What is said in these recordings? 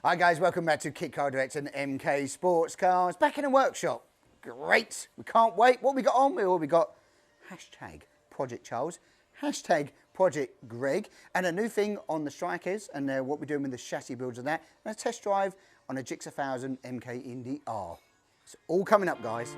Hi guys, welcome back to Kit Car Direct and MK Sportscars. Back in the workshop. Great. We can't wait. What we got on? We got hashtag Project Charles, hashtag Project Greg, and a new thing on the Strikers and what we're doing with the chassis builds and that, and a test drive on a Jigsaw 1000 MK Indy R. It's all coming up, guys.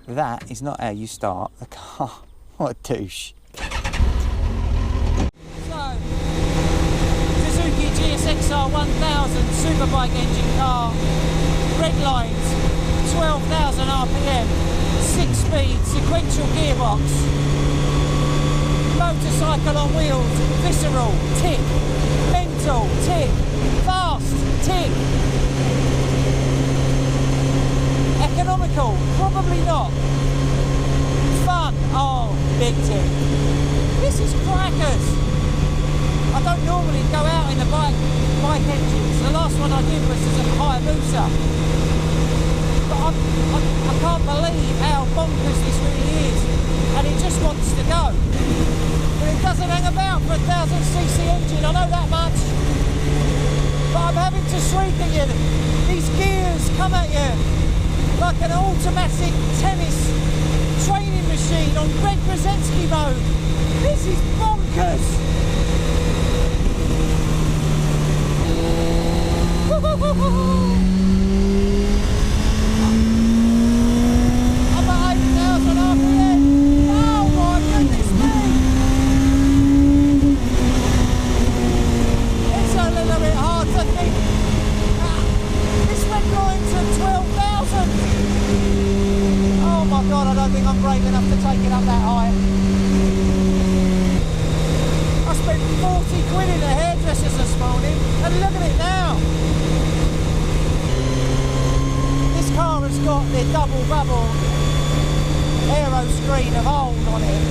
That is not how you start a car. What a douche. So, Suzuki GSXR1000 superbike engine car, red lines, 12,000 RPM, 6-speed sequential gearbox, motorcycle on wheels, visceral, tick, mental, tick, fast, tick. Economical, probably not. Fun, oh, big tick. This is crackers. I don't normally go out in the bike engines. The last one I did was as a Hayabusa. But I can't believe how bonkers this really is. And it just wants to go. But it doesn't hang about for a 1000cc engine, I know that much. But I'm having to shriek at you. These gears come at you like an automatic tennis training machine on Greg Brzezinski mode. This is bonkers. I'm at 8,000 RPM. Oh my goodness me. It's a little bit hard to think. This went going to 12,000. Oh my God, I don't think I'm brave enough to take it up that high. I spent 40 quid in the hairdressers this morning, and look at it now. This car has got the double bubble aero screen of old on it,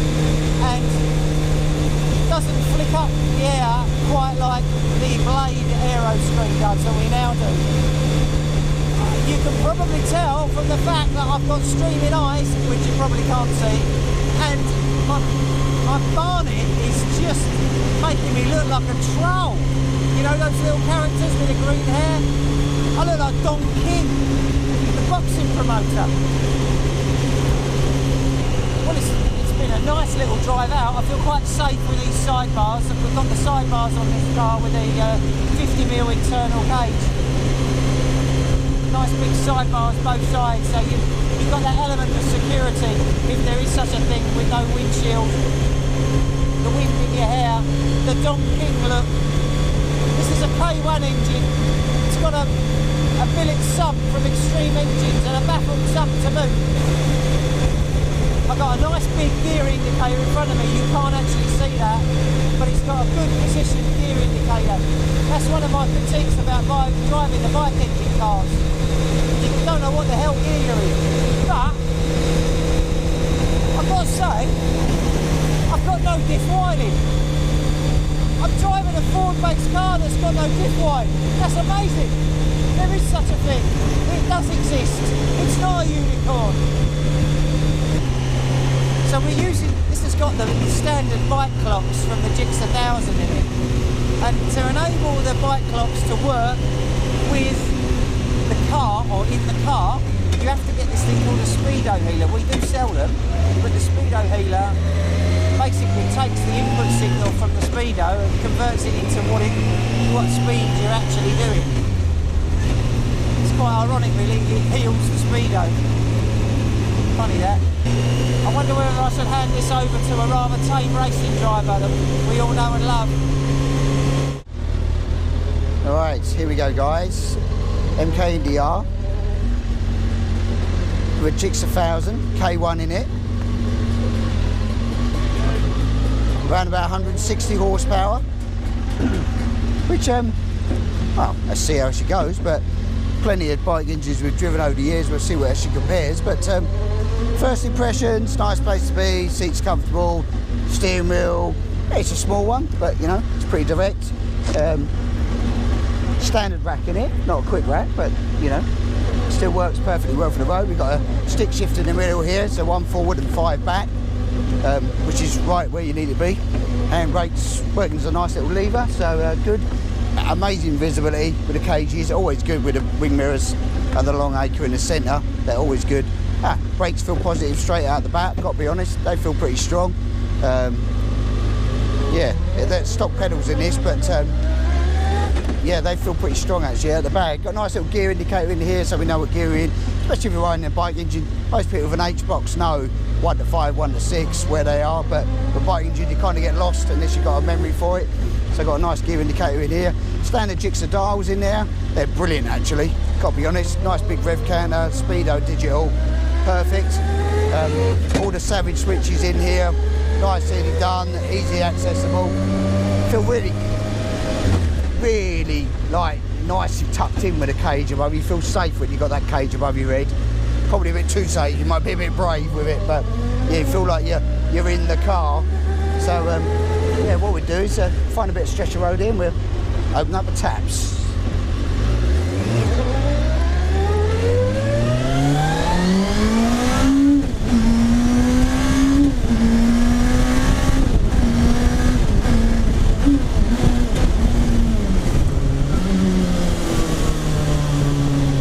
and it doesn't flick up the air quite like the Blade aero screen does that we now do. You can probably tell from the fact that I've got streaming eyes, which you probably can't see, and my bonnet is just making me look like a troll. You know those little characters with the green hair? I look like Don King, the boxing promoter. Well, it's been a nice little drive out. I feel quite safe with these sidebars. We've got the sidebars on this car with a 50mm internal gauge. Nice big sidebars both sides, so you've got that element of security if there is such a thing with no windshield, the wind in your hair, the Don King look. This is a K1 engine. It's got a billet sump from Extreme Engines and a baffled sump to boot. I've got a nice big gear indicator in front of me. You can't actually see that, but it's got a good position gear indicator. That's one of my critiques about driving the bike engine cars. You don't know what the hell gear you're in. But I've got to say, I've got no diff winding. I'm driving a Ford-based car that's got no diff wide. That's amazing. There is such a thing. It does exist. It's not a unicorn. So we're using, this has got the standard bike clocks from the Jigsaw 1000 in it. And to enable the bike clocks to work with the car, or in the car, you have to get this thing called a speedo healer. We do sell them, but the speedo healer basically takes the input signal from the speedo and converts it into what speed you're actually doing. It's quite ironic really, it heals the speedo. Funny that. I wonder whether I should hand this over to a rather tame racing driver that we all know and love. Alright, here we go guys. MK Indy R with a Jigsaw 1000, K1 in it. Around about 160 horsepower. Which, well, let's see how she goes, but plenty of bike engines we've driven over the years, we'll see where she compares. But first impressions, nice place to be, seats comfortable, steering wheel, it's a small one, but you know, it's pretty direct. Standard rack in it, not a quick rack, but you know, still works perfectly well for the road. We've got a stick shift in the middle here, so 1 forward and 5 back, which is right where you need it to be. Handbrake's working as a nice little lever, so good. Amazing visibility with the cages, always good with the wing mirrors and the long acre in the centre, they're always good. Brakes feel positive straight out the back, got to be honest, they feel pretty strong. Yeah, there's stock pedals in this, but yeah, they feel pretty strong actually at the back. Got a nice little gear indicator in here so we know what gear we're in, especially if you're riding a bike engine. Most people with an H-box know 1 to 5, 1 to 6 where they are, but the bike engine you kind of get lost unless you've got a memory for it. So I've got a nice gear indicator in here. Standard Jigsaw dials in there, they're brilliant actually, gotta be honest. Nice big rev counter, speedo digital, perfect. All the Savage switches in here, nicely done, easy accessible. Feel really like nicely tucked in with a cage above you. Feel safe when you've got that cage above your head. Probably a bit too safe, you might be a bit brave with it, but yeah, you feel like you're in the car. So yeah, what we do is find a bit of stretch of road in, we'll open up the taps.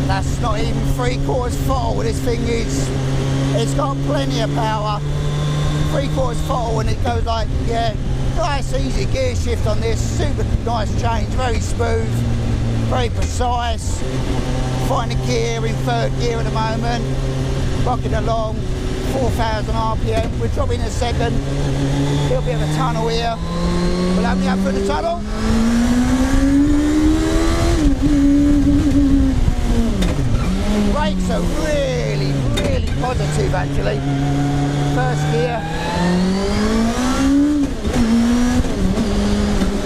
That's not even 3/4 throttle, this thing is. It's got plenty of power. 3/4 throttle and it goes like, yeah, nice easy gear shift on this, super nice change, very smooth, very precise. Find a gear in 3rd gear at the moment, rocking along, 4,000 RPM. We're dropping in a second, little bit of a tunnel here. We'll open up through the tunnel. Brakes are really positive actually. 1st gear.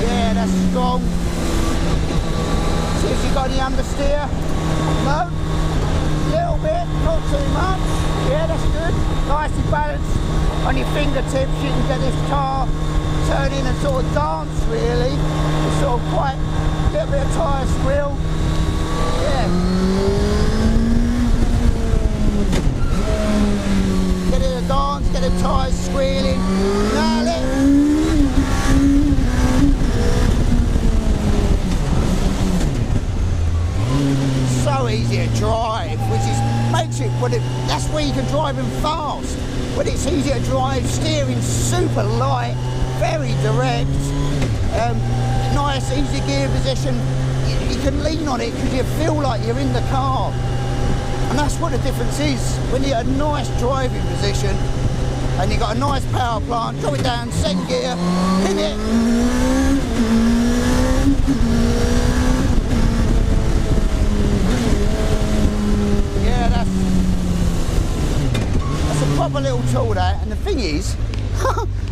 Yeah, that's strong. See if you've got any understeer. No? Little bit, not too much. Yeah, that's good. Nicely balanced on your fingertips. You can get this car turning and sort of dance really. It's sort of quite a little bit of tyre squeal. Yeah. Get it a dance, get the tyres squealing, nail it. So easy to drive, which makes it, that's where you can drive them fast. When it's easy to drive, steering super light, very direct, nice easy gear position. You can lean on it because you feel like you're in the car. And that's what the difference is. When you're at a nice driving position and you've got a nice power plant, drop it down, 2nd gear, pin it. Yeah, that's a proper little tool that. And the thing is,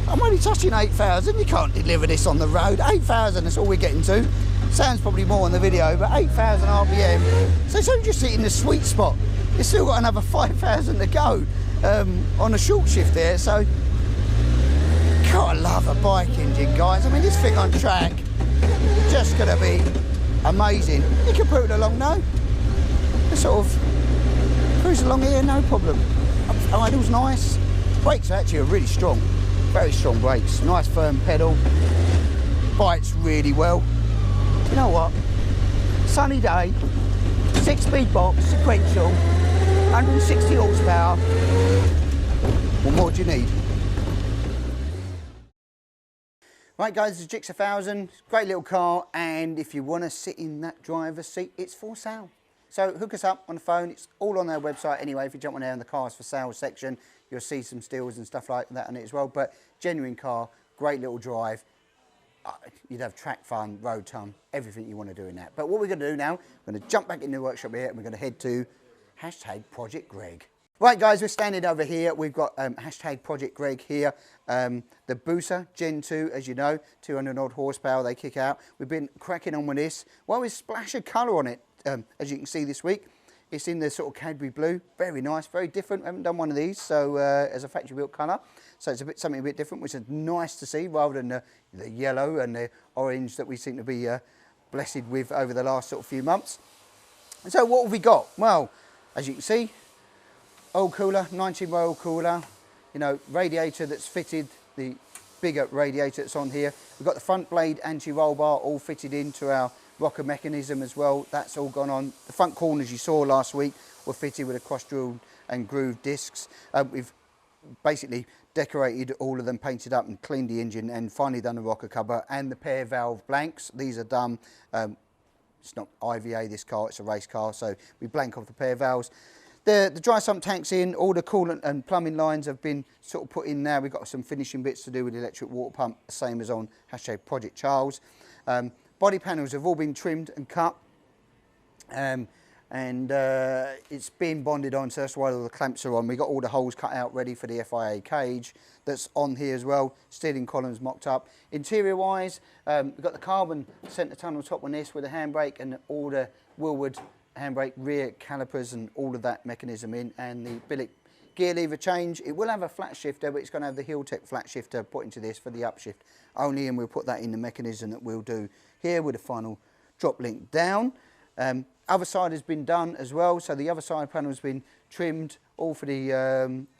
I'm only touching 8,000. You can't deliver this on the road. 8,000, that's all we're getting to. Sounds probably more on the video, but 8,000 RPM. So it's only just hitting the sweet spot. It's still got another 5,000 to go on a short shift there. So, God, I love a bike engine, guys. I mean, this thing on track, just gonna be amazing. You can put it along now. Just sort of cruise along here, no problem. Idle's nice. Brakes actually are really strong, very strong brakes. Nice firm pedal. Bites really well. You know what? Sunny day, 6-speed box, sequential, 160 horsepower. What more do you need? Right guys, this is Jigsaw 1000, great little car, and if you want to sit in that driver's seat, it's for sale. So hook us up on the phone, it's all on their website anyway. If you jump on there in the cars for sale section, you'll see some steals and stuff like that on it as well. But genuine car, great little drive. You'd have track fun, road ton, everything you want to do in that. But what we're going to do now, we're going to jump back in the workshop here and we're going to head to hashtag Project Greg. Right guys, we're standing over here. We've got hashtag Project Greg here. The Booster Gen 2, as you know, 200 odd horsepower they kick out. We've been cracking on with this. Well, we splash of colour on it, as you can see this week. It's in the sort of Cadbury blue, very nice, very different. I haven't done one of these, so as a factory built colour. So it's something a bit different, which is nice to see, rather than the yellow and the orange that we seem to be blessed with over the last sort of few months. And so what have we got? Well, as you can see, oil cooler, 19 oil cooler, you know, radiator that's fitted, the bigger radiator that's on here. We've got the front blade anti-roll bar all fitted into our rocker mechanism as well. That's all gone on. The front corners you saw last week were fitted with a cross-drilled and grooved discs. We've basically decorated all of them, painted up and cleaned the engine, and finally done the rocker cover and the pair valve blanks. These are done, it's not IVA this car, it's a race car, so we blank off the pair valves. The dry sump tank's in, all the coolant and plumbing lines have been sort of put in now. We've got some finishing bits to do with the electric water pump, same as on hashtag Project Charles. Body panels have all been trimmed and cut, and it's been bonded on, so that's why all the clamps are on. We've got all the holes cut out ready for the FIA cage that's on here as well. Steering columns mocked up. Interior wise, we've got the carbon centre tunnel top on this with a handbrake and all the Willwood handbrake rear calipers and all of that mechanism in, and the billet gear lever change. It will have a flat shifter, but it's going to have the Heel-Tech flat shifter put into this for the upshift only, and we'll put that in the mechanism that we'll do here with the final drop link down. Other side has been done as well, so the other side panel has been trimmed, all for the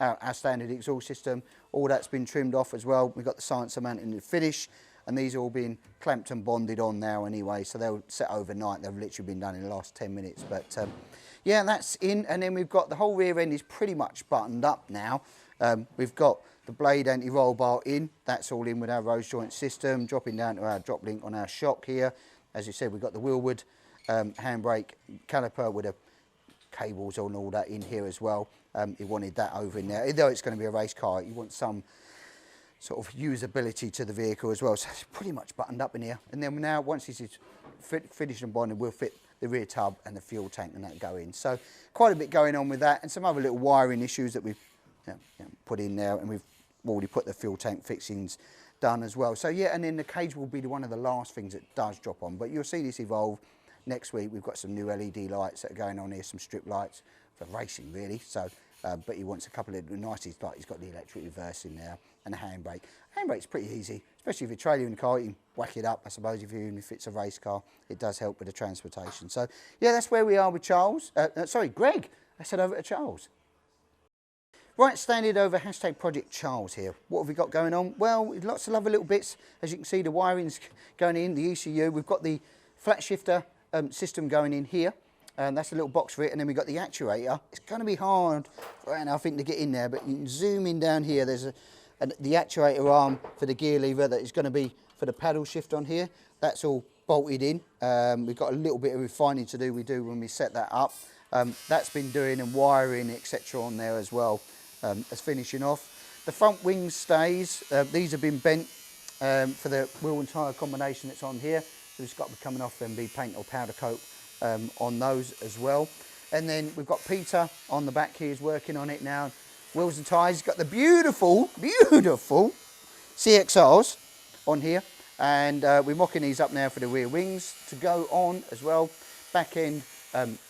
our standard exhaust system. All that's been trimmed off as well. We've got the silencer mounted in the finish, and these are all being clamped and bonded on now anyway, so they'll set overnight. They've literally been done in the last 10 minutes, but yeah, that's in. And then we've got the whole rear end is pretty much buttoned up now. We've got the blade anti-roll bar in, that's all in with our rose joint system, dropping down to our drop link on our shock here. As you said, we've got the Willwood handbrake caliper with the cables on, all that in here as well. You wanted that over in there. Although it's going to be a race car, you want some sort of usability to the vehicle as well. So it's pretty much buttoned up in here. And then now, once this is finished and bonded, we'll fit the rear tub and the fuel tank and that go in. So quite a bit going on with that, and some other little wiring issues that we've put in there, and we've already put the fuel tank fixings done as well. So yeah, and then the cage will be one of the last things that does drop on, but you'll see this evolve next week. We've got some new LED lights that are going on here, some strip lights for racing really. So but he wants a couple of nice, like he's got the electric reverse in there and a handbrake. Handbrake's pretty easy, especially if you're trailing in the car, you can whack it up, I suppose, even if it's a race car. It does help with the transportation. So yeah, that's where we are with Charles. Sorry, Greg. I said over to Charles. Right, standing over hashtag Project Charles here. What have we got going on? Well, lots of other little bits. As you can see, the wiring's going in, the ECU. We've got the flat shifter system going in here. That's a little box for it, and then we've got the actuator. It's going to be hard, I think, to get in there, but you can zoom in down here. There's the actuator arm for the gear lever that is going to be for the paddle shift on here. That's all bolted in. We've got a little bit of refining to do. We do when we set that up. That's been doing and wiring, etc. on there as well. As finishing off. The front wing stays. These have been bent for the wheel and tyre combination that's on here. So it's got to be coming off and be paint or powder coat on those as well. And then we've got Peter on the back here, he's working on it now. Wheels and tyres, he's got the beautiful CXRs on here. And we're mocking these up now for the rear wings to go on as well. Back end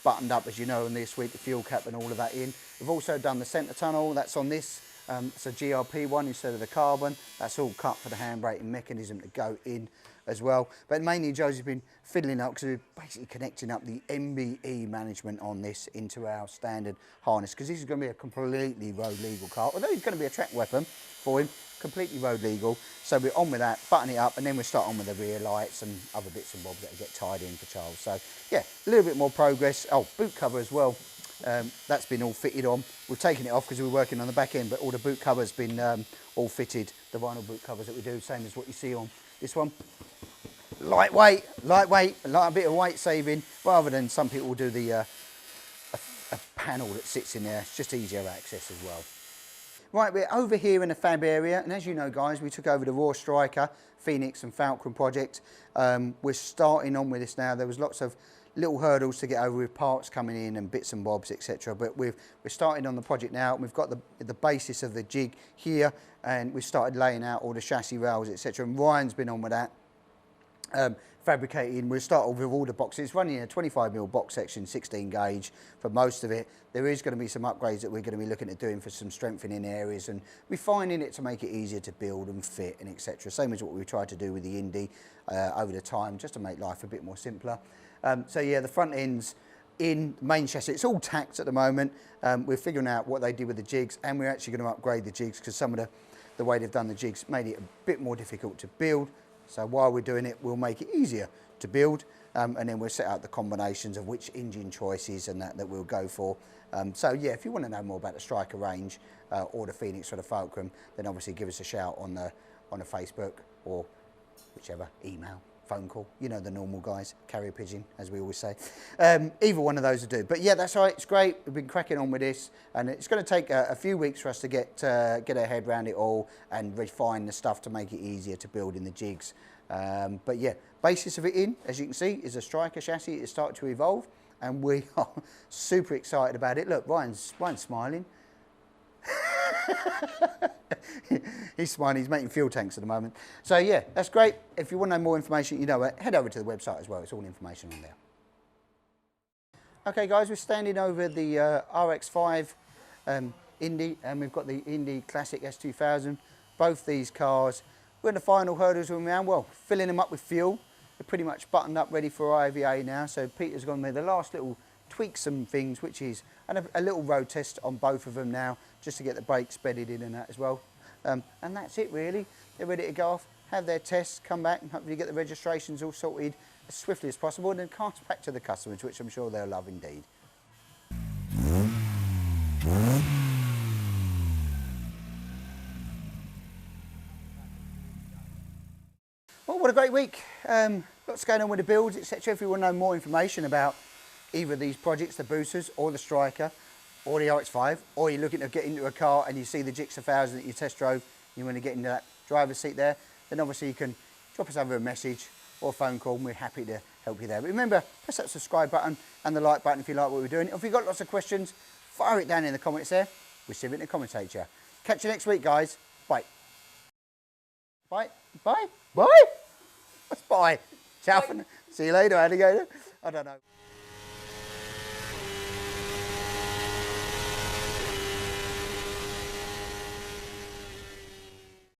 buttoned up, as you know, on this with the fuel cap and all of that in. We've also done the centre tunnel, that's on this. It's a GRP one instead of the carbon. That's all cut for the handbrake mechanism to go in as well. But mainly Josie's been fiddling up because we're basically connecting up the MBE management on this into our standard harness, because this is going to be a completely road legal car. Although it's going to be a track weapon for him, completely road legal. So we're on with that, button it up, and then we'll start on with the rear lights and other bits and bobs that get tied in for Charles. So yeah, a little bit more progress. Oh, boot cover as well. That's been all fitted on. We've taken it off because we're working on the back end, but all the boot cover's been all fitted. The vinyl boot covers that we do, same as what you see on this one. Lightweight, a light bit of weight saving, rather than some people will do the a panel that sits in there. It's just easier access as well. Right, we're over here in the fab area, and as you know, guys, we took over the Raw Striker, Phoenix and Falcon project. We're starting on with this now. There was lots of little hurdles to get over with parts coming in and bits and bobs, etc. But we're starting on the project now. We've got the basis of the jig here, and we've started laying out all the chassis rails, etc. And Ryan's been on with that. Fabricating, we'll start off with all the boxes. It's running a 25mm box section, 16 gauge for most of it. There is going to be some upgrades that we're going to be looking at doing for some strengthening areas and refining it to make it easier to build and fit and etc. Same as what we tried to do with the Indy over the time, just to make life a bit more simpler. So yeah, the front end's in, main chassis, it's all tacked at the moment. We're figuring out what they did with the jigs, and we're actually going to upgrade the jigs because some of the way they've done the jigs made it a bit more difficult to build. So while we're doing it, we'll make it easier to build, and then we'll set out the combinations of which engine choices and that we'll go for. So yeah, if you want to know more about the Striker range or the Phoenix or the Fulcrum, then obviously give us a shout on the Facebook or whichever, email, phone call. You know the normal guys, carrier pigeon, as we always say. Either one of those will do. But yeah, that's all right. It's great. We've been cracking on with this, and it's going to take a few weeks for us to get our head around it all and refine the stuff to make it easier to build in the jigs. But yeah, basis of it in, as you can see, is a Striker chassis. It's started to evolve, and we are super excited about it. Look, Ryan's smiling. He's smiling, he's making fuel tanks at the moment. So yeah, that's great. If you want to know more information, you know, head over to the website as well. It's all information on there. Okay guys, we're standing over the RX5 Indy, and we've got the Indy Classic S2000. Both these cars, we're in the final hurdles with them now. Well, filling them up with fuel. They're pretty much buttoned up, ready for IVA now. So Peter's gone with the last little tweaks and things, which is a little road test on both of them now, just to get the brakes bedded in and that as well. And that's it really. They're ready to go off, have their tests, come back and hopefully get the registrations all sorted as swiftly as possible, and then cast back to the customers, which I'm sure they'll love indeed. Well, what a great week. Lots going on with the builds, etc. If you want to know more information about either of these projects, the boosters or the Striker or the RX5, or you're looking to get into a car and you see the Jigsaw 1000 that you test drove, you want to get into that driver's seat there, then obviously you can drop us over a message or a phone call, and we're happy to help you there. But remember, press that subscribe button and the like button if you like what we're doing. If you've got lots of questions, fire it down in the comments there. We'll see it in the commentator. Catch you next week, guys. Bye. Bye. Bye. Bye. What's bye? Ciao. See you later, alligator. I don't know.